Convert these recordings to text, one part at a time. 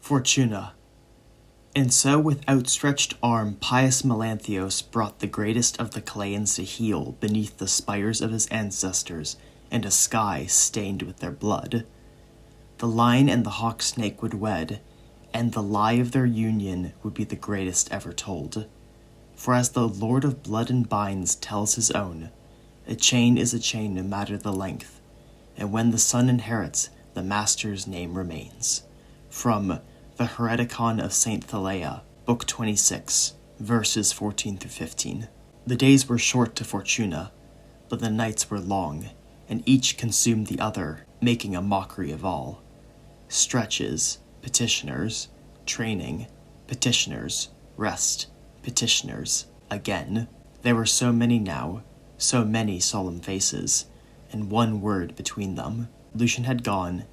Fortuna. And so with outstretched arm pious Melanthios brought the greatest of the Chileans to heal beneath the spires of his ancestors and a sky stained with their blood. The lion and the hawk snake would wed, and the lie of their union would be the greatest ever told. For as the Lord of blood and binds tells his own, a chain is a chain no matter the length, and when the son inherits, the master's name remains. From the Hereticon of St. Thaleia, Book 26, verses 14 through 15. The days were short to Fortuna, but the nights were long, and each consumed the other, making a mockery of all. Stretches, petitioners, training, petitioners, rest, petitioners, again. There were so many now, so many solemn faces, and one word between them. Lucian had gone,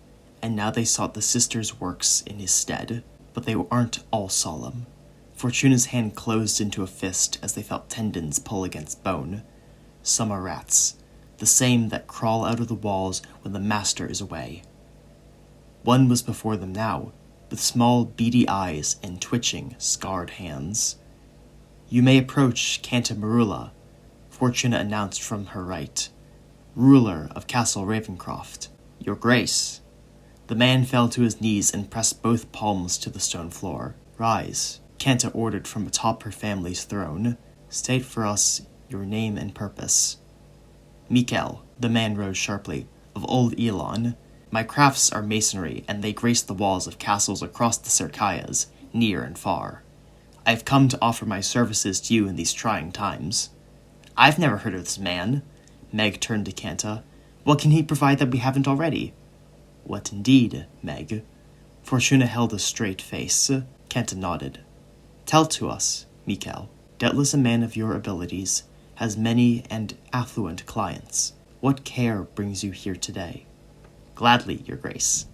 and now they sought the sisters' works in his stead, but they aren't all solemn. Fortuna's hand closed into a fist as they felt tendons pull against bone. Some are rats, the same that crawl out of the walls when the master is away. One was before them now, with small beady eyes and twitching, scarred hands. "You may approach Canta Marula," Fortuna announced from her right. "Ruler of Castle Ravencroft." "Your Grace." The man fell to his knees and pressed both palms to the stone floor. "Rise," Canta ordered from atop her family's throne. "State for us your name and purpose." "Mikel," the man rose sharply, "of Old Elon. My crafts are masonry, and they grace the walls of castles across the Cercaias, near and far. I have come to offer my services to you in these trying times." "I've never heard of this man." Meg turned to Canta. "What can he provide that we haven't already?" "What indeed, Meg?" Fortuna held a straight face. Canta nodded. "Tell to us, Mikel. Doubtless a man of your abilities has many and affluent clients. What care brings you here today?" "Gladly, your Grace."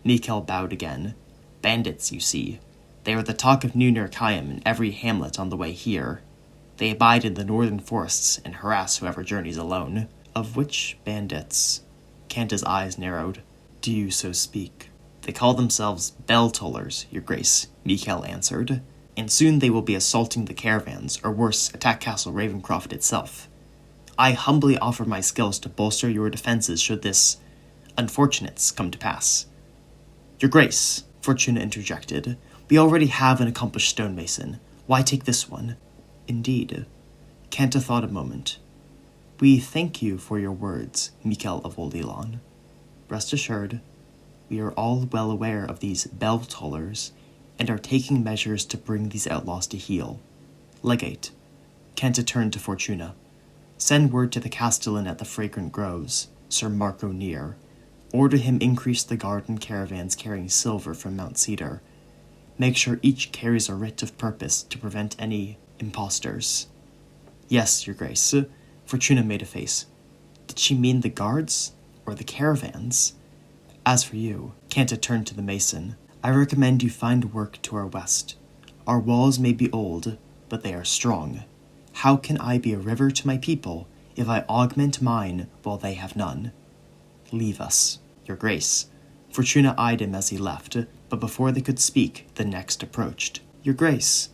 Mikel bowed again. "Bandits, you see. They are the talk of New Nerkheim in every hamlet on the way here. They abide in the northern forests and harass whoever journeys alone." "Of which bandits?" Canta's eyes narrowed. "Do you so speak?" "They call themselves bell-tollers, your Grace," Mikel answered. "And soon they will be assaulting the caravans, or worse, attack Castle Ravencroft itself. I humbly offer my skills to bolster your defenses should this unfortunates come to pass." "Your Grace," Fortuna interjected, "we already have an accomplished stonemason. Why take this one?" "Indeed." Canta thought a moment. "We thank you for your words, Mikel of Old Elon. Rest assured, we are all well aware of these bell-tollers, and are taking measures to bring these outlaws to heel. Legate," Canta turned to Fortuna, "send word to the castellan at the Fragrant Groves, Sir Marco Near. Order him increase the guard and caravans carrying silver from Mount Cedar. Make sure each carries a writ of purpose to prevent any impostors." "Yes, your Grace." Fortuna made a face. Did she mean the guards, or the caravans? "As for you," Canta turned to the mason, "I recommend you find work to our west. Our walls may be old, but they are strong. How can I be a river to my people if I augment mine while they have none? Leave us, your Grace." Fortuna eyed him as he left, but before they could speak, the next approached. "Your Grace."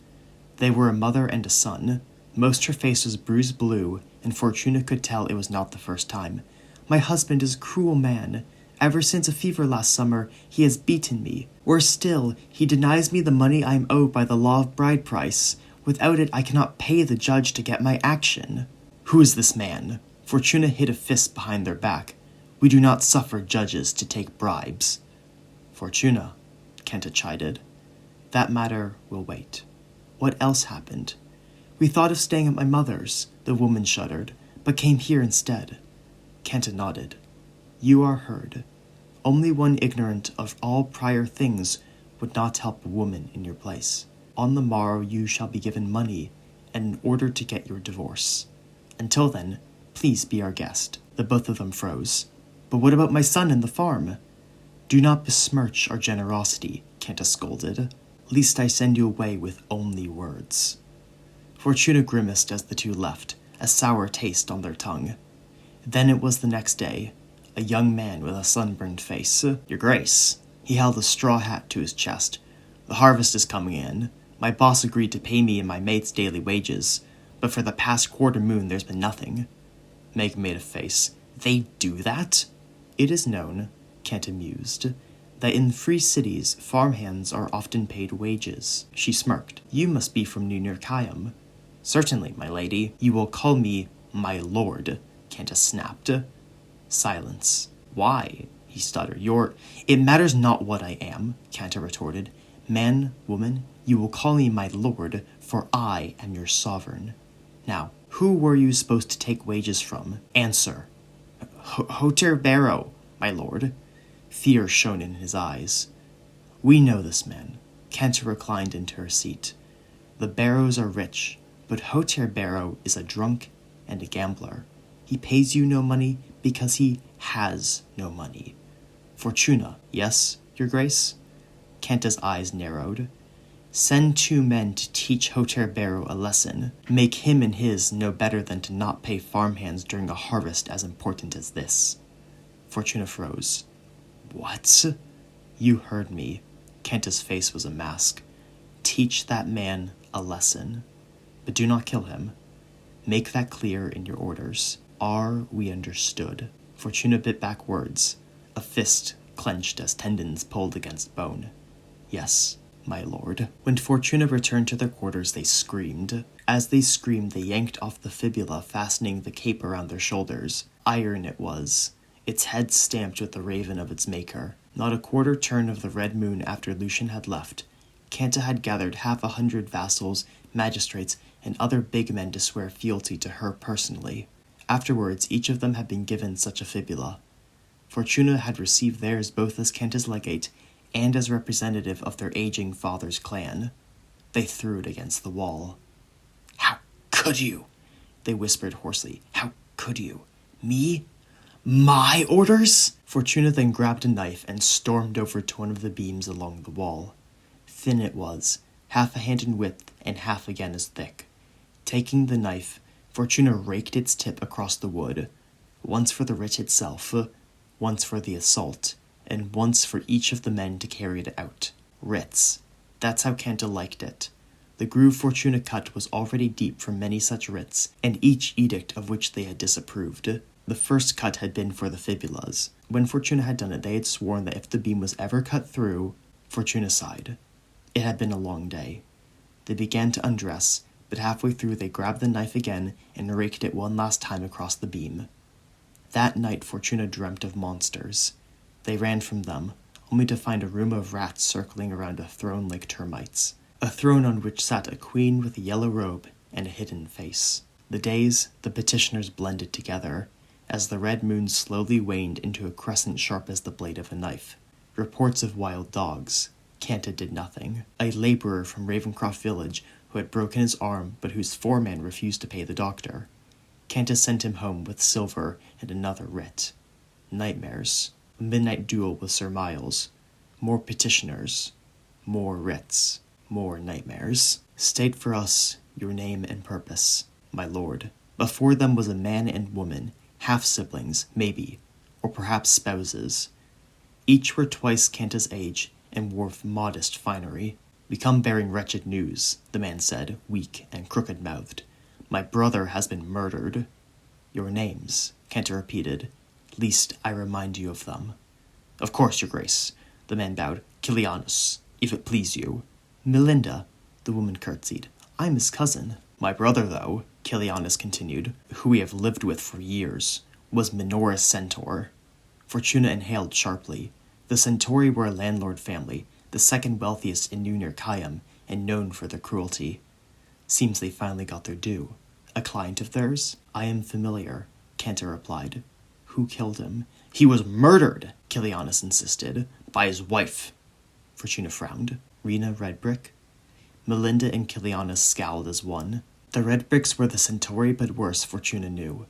They were a mother and a son. Most her face was bruised blue, and Fortuna could tell it was not the first time. "My husband is a cruel man. Ever since a fever last summer, he has beaten me. Worse still, he denies me the money I am owed by the law of bride price. Without it, I cannot pay the judge to get my action." "Who is this man?" Fortuna hid a fist behind their back. "We do not suffer judges to take bribes." "Fortuna," Canta chided. "That matter will wait. What else happened?" "We thought of staying at my mother's," the woman shuddered, "but came here instead." Canta nodded. "You are heard. Only one ignorant of all prior things would not help a woman in your place. On the morrow you shall be given money in order to get your divorce. Until then, please be our guest." The both of them froze. "But what about my son and the farm?" "Do not besmirch our generosity," Canta scolded. "Lest I send you away with only words." Fortuna grimaced as the two left, a sour taste on their tongue. Then it was the next day. A young man with a sunburned face. "Your Grace." He held a straw hat to his chest. The harvest is coming in. My boss agreed to pay me and my mates daily wages, but for the past quarter moon there's been nothing. Meg made a face. They do that? It is known, Kenta mused, that in free cities, farmhands are often paid wages. She smirked. You must be from New Nurkayam. Certainly, my lady. You will call me my lord, Kenta snapped. Silence. Why? He stuttered. It matters not what I am, Kenta retorted. Man, woman, you will call me my lord, for I am your sovereign. Now, who were you supposed to take wages from? Answer. Hoter Barrow, my lord. Fear shone in his eyes. We know this man. Kenta reclined into her seat. The Barrows are rich, but Hoter Barrow is a drunk and a gambler. He pays you no money because he has no money. Fortuna, yes, your grace? Kenta's eyes narrowed. Send 2 men to teach Hoter Barrow a lesson. Make him and his know better than to not pay farmhands during a harvest as important as this. Fortuna froze. What? You heard me. Kenta's face was a mask. Teach that man a lesson. But do not kill him. Make that clear in your orders. Are we understood? Fortuna bit back words. A fist clenched as tendons pulled against bone. Yes, my lord. When Fortuna returned to their quarters, they screamed. As they screamed, they yanked off the fibula fastening the cape around their shoulders. Iron it was, its head stamped with the raven of its maker. Not a quarter turn of the red moon after Lucian had left, Kenta had gathered 100 vassals, magistrates, and other big men to swear fealty to her personally. Afterwards, each of them had been given such a fibula. Fortuna had received theirs both as Kenta's legate and as representative of their aging father's clan. They threw it against the wall. How could you? They whispered hoarsely. How could you? Me? My orders? Fortuna then grabbed a knife and stormed over to one of the beams along the wall. Thin it was, half a hand in width and half again as thick. Taking the knife, Fortuna raked its tip across the wood, once for the writ itself, once for the assault, and once for each of the men to carry it out. Writs. That's how Kenta liked it. The groove Fortuna cut was already deep from many such writs, and each edict of which they had disapproved. The first cut had been for the fibulas. When Fortuna had done it, they had sworn that if the beam was ever cut through, Fortuna sighed. It had been a long day. They began to undress, but halfway through they grabbed the knife again and raked it one last time across the beam. That night Fortuna dreamt of monsters. They ran from them, only to find a room of rats circling around a throne like termites. A throne on which sat a queen with a yellow robe and a hidden face. The days, the petitioners blended together, as the red moon slowly waned into a crescent sharp as the blade of a knife. Reports of wild dogs. Kenta did nothing. A laborer from Ravencroft village who had broken his arm but whose foreman refused to pay the doctor. Kenta sent him home with silver and another writ. Nightmares. A midnight duel with Sir Miles. More petitioners. More writs. More nightmares. State for us your name and purpose, my lord. Before them was a man and woman, half-siblings, maybe, or perhaps spouses. Each were twice Kenta's age and wore modest finery. We come bearing wretched news, the man said, weak and crooked-mouthed. My brother has been murdered. Your names, Kenta repeated. Least I remind you of them. Of course, your grace, the man bowed. Kilianus, if it please you. Melinda, the woman curtsied. I'm his cousin. My brother, though, Kilianus continued, who we have lived with for years, was Minora's centaur. Fortuna inhaled sharply. The Centauri were a landlord family, the second wealthiest in New Nurkayam, and known for their cruelty. Seems they finally got their due. A client of theirs? I am familiar, Kenta replied. Who killed him? He was murdered, Kilianus insisted, by his wife. Fortuna frowned. Rena Redbrick? Melinda and Kilianus scowled as one. The Redbricks were the Centauri but worse, Fortuna knew,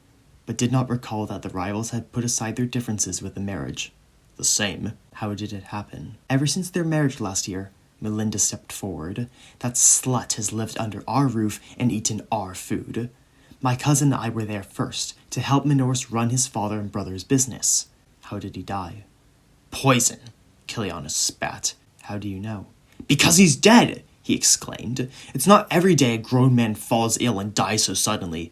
but did not recall that the rivals had put aside their differences with the marriage. The same. How did it happen? Ever since their marriage last year, Melinda stepped forward. That slut has lived under our roof and eaten our food. My cousin and I were there first, to help Minoris run his father and brother's business. How did he die? Poison, Kilianus spat. How do you know? Because he's dead, he exclaimed. It's not every day a grown man falls ill and dies so suddenly,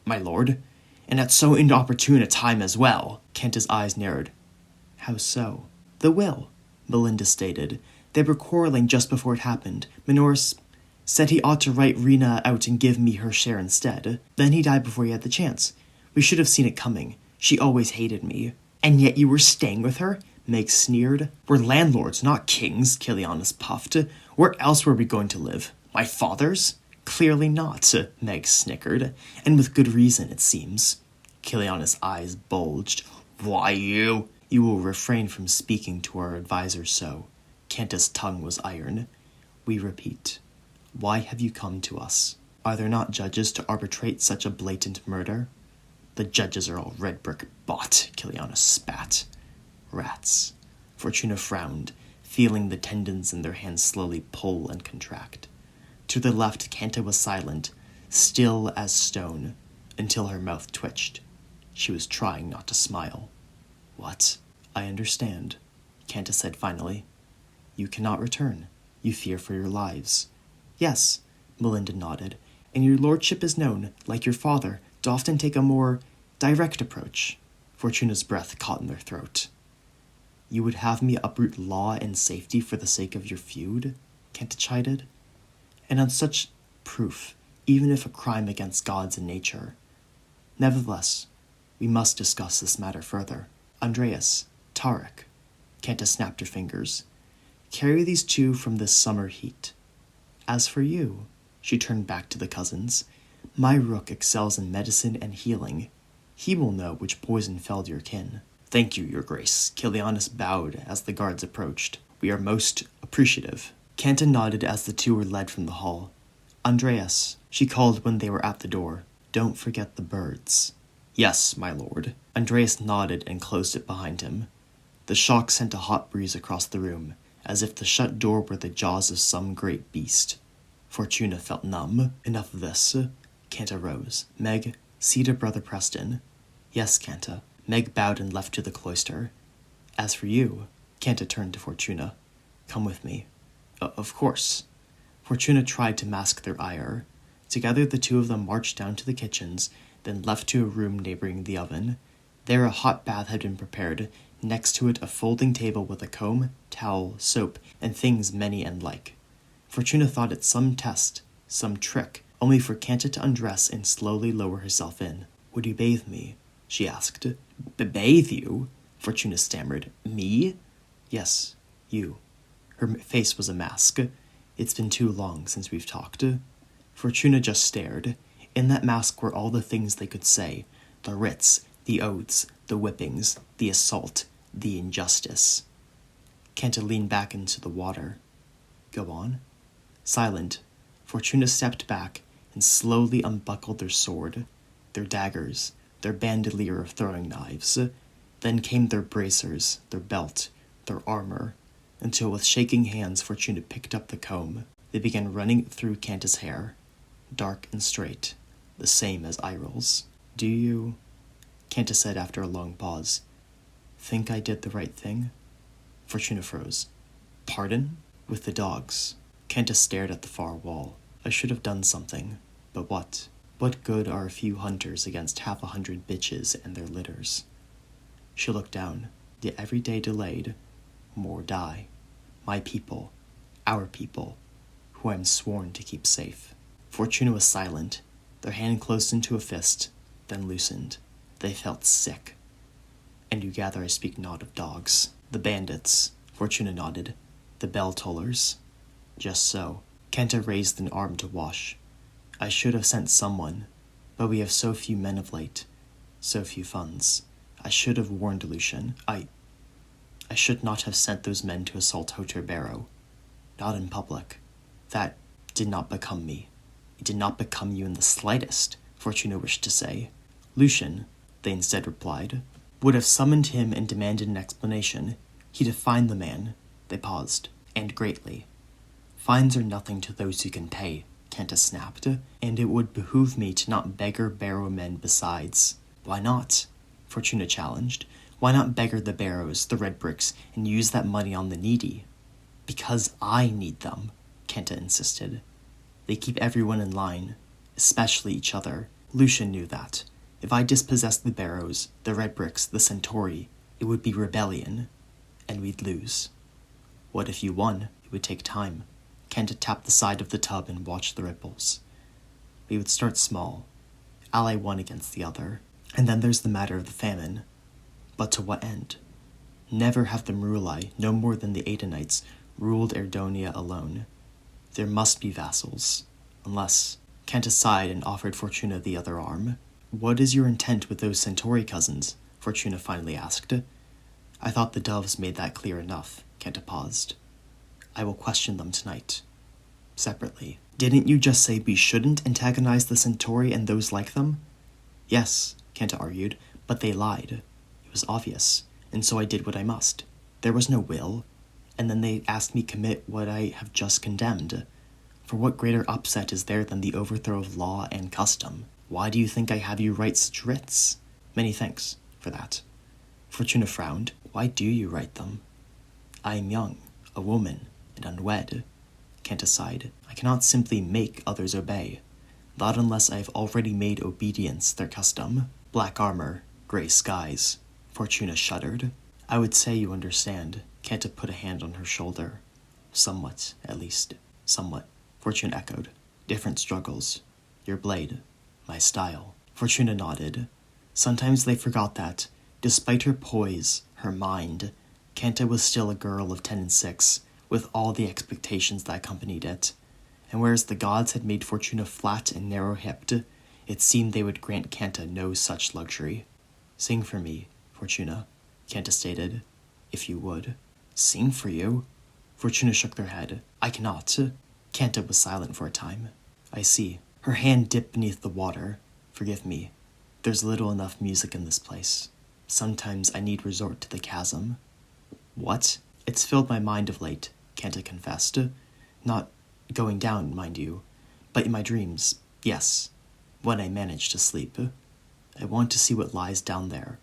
my lord, and at so inopportune a time as well. Kenta's eyes narrowed. How so? The will, Melinda stated. They were quarreling just before it happened. Minoris said he ought to write Rena out and give me her share instead. Then he died before he had the chance. We should have seen it coming. She always hated me. And yet you were staying with her? Meg sneered. We're landlords, not kings, Kilianis puffed. Where else were we going to live? My father's? Clearly not, Meg snickered. And with good reason, it seems. Kilianis' eyes bulged. Why you? You will refrain from speaking to our advisors so. Kanta's tongue was iron. We repeat. Why have you come to us? Are there not judges to arbitrate such a blatant murder? The judges are all red brick bought, Kilianis spat. Rats. Fortuna frowned, feeling the tendons in their hands slowly pull and contract. To the left, Kanta was silent, still as stone, until her mouth twitched. She was trying not to smile. What? I understand, Kanta said finally. You cannot return. You fear for your lives. Yes, Melinda nodded, and your lordship is known, like your father, to often take a more direct approach. Fortuna's breath caught in their throat. You would have me uproot law and safety for the sake of your feud? Kenta chided. And on such proof, even if a crime against gods and nature. Nevertheless, we must discuss this matter further. Andreas, Tarek, Kenta snapped her fingers. Carry these two from this summer heat. As for you, she turned back to the cousins, my rook excels in medicine and healing. He will know which poison felled your kin. Thank you, your grace, Kilianis bowed as the guards approached. We are most appreciative. Kanta nodded as the two were led from the hall. Andreas, she called when they were at the door. Don't forget the birds. Yes, my lord. Andreas nodded and closed it behind him. The shock sent a hot breeze across the room, as if the shut door were the jaws of some great beast. Fortuna felt numb. Enough of this. Kanta rose. Meg, see to Brother Preston. Yes, Kanta. Meg bowed and left to the cloister. As for you, Kanta turned to Fortuna. Come with me. Of course. Fortuna tried to mask their ire. Together the two of them marched down to the kitchens, then left to a room neighboring the oven. There a hot bath had been prepared, next to it a folding table with a comb, towel, soap, and things many and like. Fortuna thought it some test, some trick, only for Kanta to undress and slowly lower herself in. Would you bathe me? She asked. Bathe you? Fortuna stammered. Me? Yes, you. Her face was a mask. It's been too long since we've talked. Fortuna just stared. In that mask were all the things they could say. The writs, the oaths, the whippings, the assault, the injustice. Kanta leaned back into the water. Go on. Silent, Fortuna stepped back and slowly unbuckled their sword, their daggers, their bandolier of throwing knives. Then came their bracers, their belt, their armor, until with shaking hands Fortuna picked up the comb. They began running it through Kanta's hair, dark and straight, the same as Iril's. Do you, Kanta said after a long pause, think I did the right thing? Fortuna froze. Pardon? With the dogs. Kanta stared at the far wall. I should have done something. But what? What good are a few hunters against 100 bitches and their litters? She looked down. Yet every day delayed, more die. My people, our people, who I am sworn to keep safe. Fortuna was silent. Their hand closed into a fist, then loosened. They felt sick. And you gather I speak not of dogs. The bandits, Fortuna nodded. The bell tollers. Just so. Kanta raised an arm to wash. I should have sent someone, but we have so few men of late, so few funds. I should have warned Lucian. I should not have sent those men to assault Hoter Barrow. Not in public. That did not become me. It did not become you in the slightest, Fortuna wished to say. Lucian, they instead replied, would have summoned him and demanded an explanation. He'd have fined the man. They paused, and greatly. Fines are nothing to those who can pay, Kanta snapped, and it would behoove me to not beggar Barrow men besides. Why not? Fortuna challenged. Why not beggar the Barrows, the red bricks, and use that money on the needy? Because I need them, Kenta insisted. They keep everyone in line, especially each other. Lucian knew that. If I dispossessed the Barrows, the Red Bricks, the Centauri, it would be rebellion, and we'd lose. What if you won? It would take time. Kenta tapped the side of the tub and watched the ripples. We would start small, ally one against the other, and then there's the matter of the famine. But to what end? Never have the Muruli, no more than the Adenites, ruled Erdonia alone. There must be vassals, unless... Kenta sighed and offered Fortuna the other arm. What is your intent with those Centauri cousins? Fortuna finally asked. I thought the doves made that clear enough, Kenta paused. I will question them tonight. Separately. Didn't you just say we shouldn't antagonize the Centauri and those like them? Yes, Kenta argued, but they lied. It was obvious, and so I did what I must. There was no will, and then they asked me commit what I have just condemned. For what greater upset is there than the overthrow of law and custom? Why do you think I have you write such writs? Many thanks for that. Fortuna frowned. Why do you write them? I am young, a woman, and unwed. Kenta sighed. I cannot simply make others obey. Not unless I have already made obedience their custom. Black armor, gray skies. Fortuna shuddered. I would say you understand. Kenta put a hand on her shoulder. Somewhat, at least. Somewhat. Fortuna echoed. Different struggles. Your blade. My style. Fortuna nodded. Sometimes they forgot that, despite her poise, her mind, Kenta was still a girl of 10 and 6, with all the expectations that accompanied it. And whereas the gods had made Fortuna flat and narrow-hipped, it seemed they would grant Kenta no such luxury. Sing for me, Fortuna, Kenta stated, if you would. Sing for you? Fortuna shook their head. I cannot. Kenta was silent for a time. I see. Her hand dipped beneath the water. Forgive me. There's little enough music in this place. Sometimes I need resort to the chasm. What? It's filled my mind of late, Kenta confessed. Not going down, mind you, but in my dreams, yes, when I manage to sleep. I want to see what lies down there,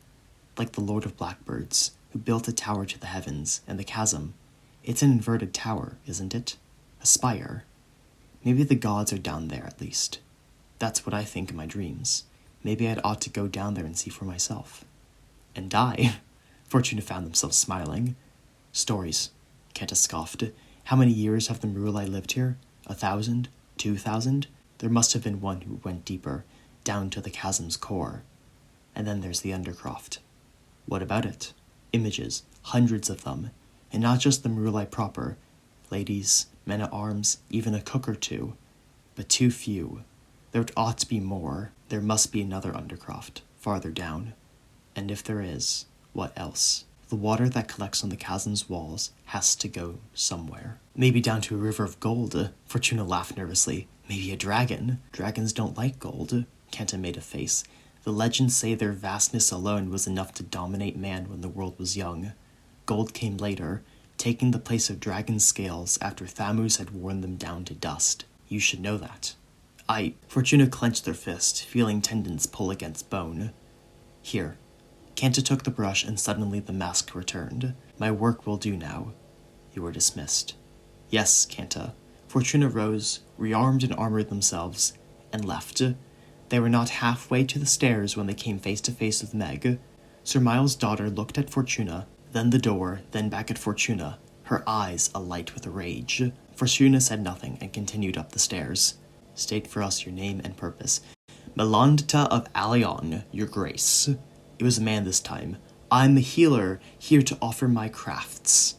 like the Lord of Blackbirds, who built a tower to the heavens, and the chasm. It's an inverted tower, isn't it? A spire. Maybe the gods are down there, at least. That's what I think in my dreams. Maybe I'd ought to go down there and see for myself. And die. Fortuna found themselves smiling. Stories, Kenta scoffed. How many years have the Muruli lived here? 1,000? 2,000? There must have been one who went deeper, down to the chasm's core. And then there's the Undercroft. What about it? Images, hundreds of them. And not just the Muruli proper. Ladies, men-at-arms, even a cook or two. But too few. There ought to be more. There must be another Undercroft, farther down. And if there is, what else? The water that collects on the chasm's walls has to go somewhere. Maybe down to a river of gold. Fortuna laughed nervously. Maybe a dragon. Dragons don't like gold. Kenta made a face. The legends say their vastness alone was enough to dominate man when the world was young. Gold came later, taking the place of dragon scales after Thamus had worn them down to dust. You should know that. Fortuna clenched their fist, feeling tendons pull against bone. Here. Kenta took the brush and suddenly the mask returned. My work will do now. You were dismissed. Yes, Kenta. Fortuna rose, rearmed and armored themselves, and left. They were not halfway to the stairs when they came face to face with Meg. Sir Miles' daughter looked at Fortuna, then the door, then back at Fortuna, her eyes alight with rage. Fortuna said nothing and continued up the stairs. State for us your name and purpose. Melandta of Alion, your grace. It was a man this time. I'm a healer, here to offer my crafts.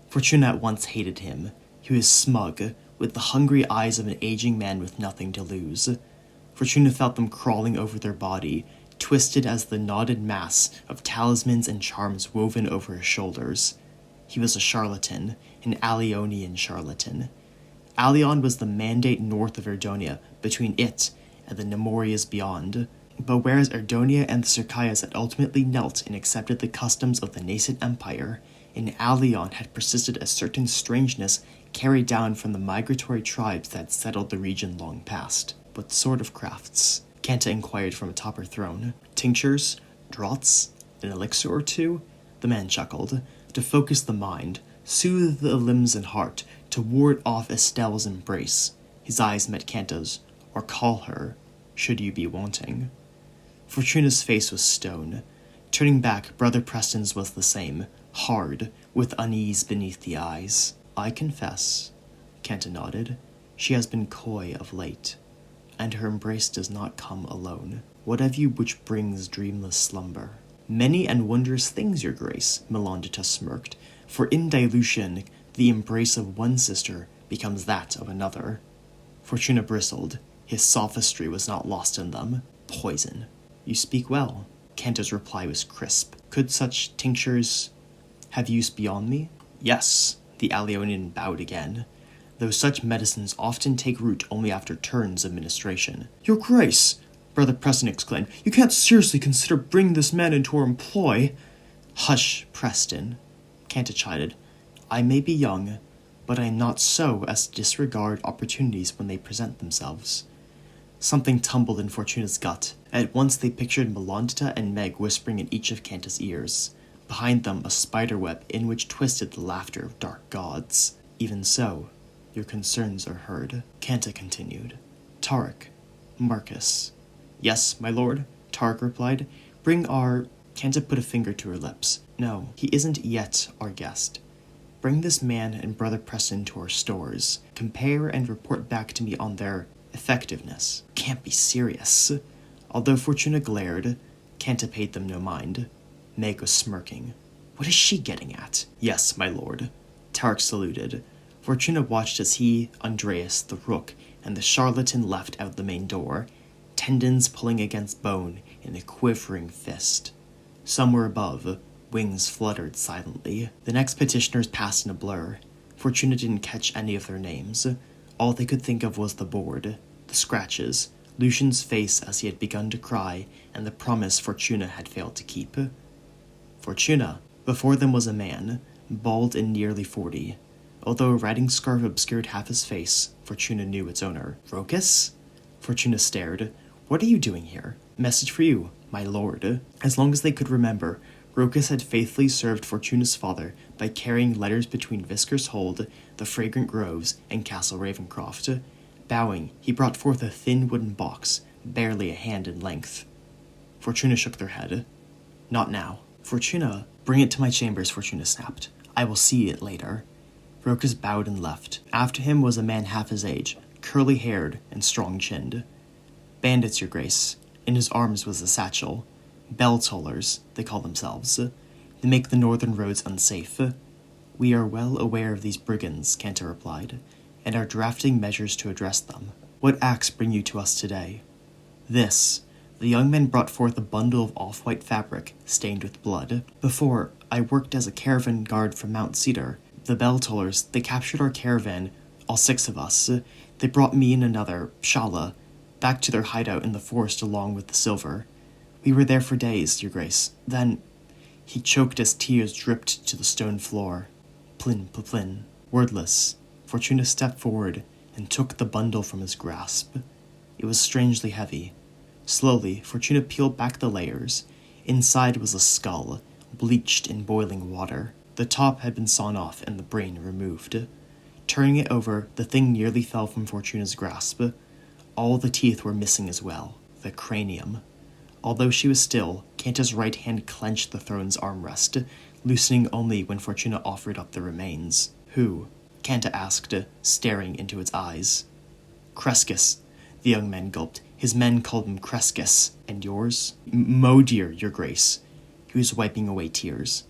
Fortuna at once hated him. He was smug, with the hungry eyes of an aging man with nothing to lose. Fortuna felt them crawling over their body, twisted as the knotted mass of talismans and charms woven over his shoulders. He was a charlatan, an Alionian charlatan. Alion was the mandate north of Erdonia, between it and the Nemorias beyond. But whereas Erdonia and the Circaias had ultimately knelt and accepted the customs of the nascent empire, in Alion had persisted a certain strangeness carried down from the migratory tribes that had settled the region long past. What sort of crafts? Kenta inquired from atop her throne. Tinctures? Draughts? An elixir or two? The man chuckled. To focus the mind, soothe the limbs and heart, to ward off Estelle's embrace. His eyes met Canta's, or call her, should you be wanting. Fortuna's face was stone. Turning back, Brother Preston's was the same, hard, with unease beneath the eyes. I confess, Canta nodded, she has been coy of late, and her embrace does not come alone. What have you which brings dreamless slumber? Many and wondrous things, your grace, Melantita smirked, for in dilution the embrace of one sister becomes that of another. Fortuna bristled. His sophistry was not lost in them. Poison. You speak well. Canta's reply was crisp. Could such tinctures have use beyond me? Yes, the Alionian bowed again, though such medicines often take root only after turns of ministration. Your grace, Brother Preston exclaimed, you can't seriously consider bringing this man into our employ. Hush, Preston, Canta chided. I may be young, but I am not so as to disregard opportunities when they present themselves. Something tumbled in Fortuna's gut. At once they pictured Melantita and Meg whispering in each of Canta's ears. Behind them a spiderweb in which twisted the laughter of dark gods. Even so, your concerns are heard. Canta continued. Tarek, Marcus. Yes, my lord, Tarek replied. Bring our... Canta put a finger to her lips. No, he isn't yet our guest. Bring this man and Brother Preston to our stores. Compare and report back to me on their effectiveness. Can't be serious. Although Fortuna glared, Canta paid them no mind. Meg was smirking. What is she getting at? Yes, my lord. Tarek saluted. Fortuna watched as he, Andreas, the rook, and the charlatan left out the main door, tendons pulling against bone in a quivering fist. Somewhere above, wings fluttered silently. The next petitioners passed in a blur. Fortuna didn't catch any of their names. All they could think of was the board, the scratches, Lucian's face as he had begun to cry, and the promise Fortuna had failed to keep. Fortuna. Before them was a man, bald and nearly 40. Although a riding scarf obscured half his face, Fortuna knew its owner. Rokas? Fortuna stared. What are you doing here? Message for you, my lord. As long as they could remember, Rokas had faithfully served Fortuna's father by carrying letters between Visker's Hold, the Fragrant Groves, and Castle Ravencroft. Bowing, he brought forth a thin wooden box, barely a hand in length. Fortuna shook their head. Not now. Fortuna, bring it to my chambers, Fortuna snapped. I will see it later. Rokas bowed and left. After him was a man half his age, curly-haired and strong-chinned. Bandits, your grace. In his arms was a satchel. Bell-tollers, they call themselves. They make the northern roads unsafe. We are well aware of these brigands, Canta replied, and are drafting measures to address them. What acts bring you to us today? This. The young man brought forth a bundle of off-white fabric, stained with blood. Before, I worked as a caravan guard from Mount Cedar. The bell-tollers, they captured our caravan, all 6 of us. They brought me and another, Shala, back to their hideout in the forest along with the silver. We were there for days, your grace. Then, he choked as tears dripped to the stone floor. Plin, plin. Wordless, Fortuna stepped forward and took the bundle from his grasp. It was strangely heavy. Slowly, Fortuna peeled back the layers. Inside was a skull, bleached in boiling water. The top had been sawn off and the brain removed. Turning it over, the thing nearly fell from Fortuna's grasp. All the teeth were missing as well. The cranium. Although she was still, Canta's right hand clenched the throne's armrest, loosening only when Fortuna offered up the remains. Who? Canta asked, staring into its eyes. Crescus, the young man gulped. His men called him Crescus. And yours? Modir, your grace. He was wiping away tears.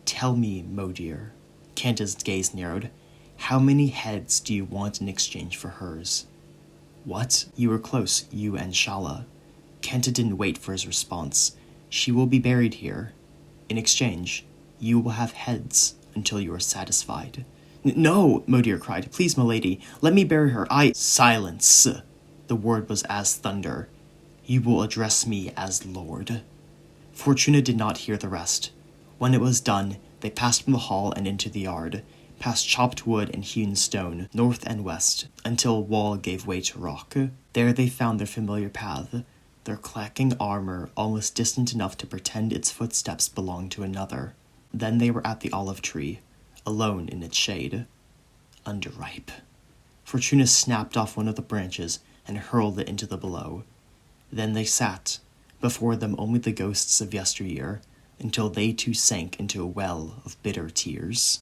Tell me, Modir. Canta's gaze narrowed. How many heads do you want in exchange for hers? What? You were close, you and Shala. Canta didn't wait for his response. She will be buried here. In exchange, you will have heads until you are satisfied. No, Modir cried. Please, milady, let me bury her. Silence! The word was as thunder. You will address me as Lord. Fortuna did not hear the rest. When it was done, they passed from the hall and into the yard, past chopped wood and hewn stone, north and west, until wall gave way to rock. There they found their familiar path, their clacking armor almost distant enough to pretend its footsteps belonged to another. Then they were at the olive tree, alone in its shade. Underripe. Fortuna snapped off one of the branches and hurled it into the below. Then they sat, before them only the ghosts of yesteryear, until they too sank into a well of bitter tears.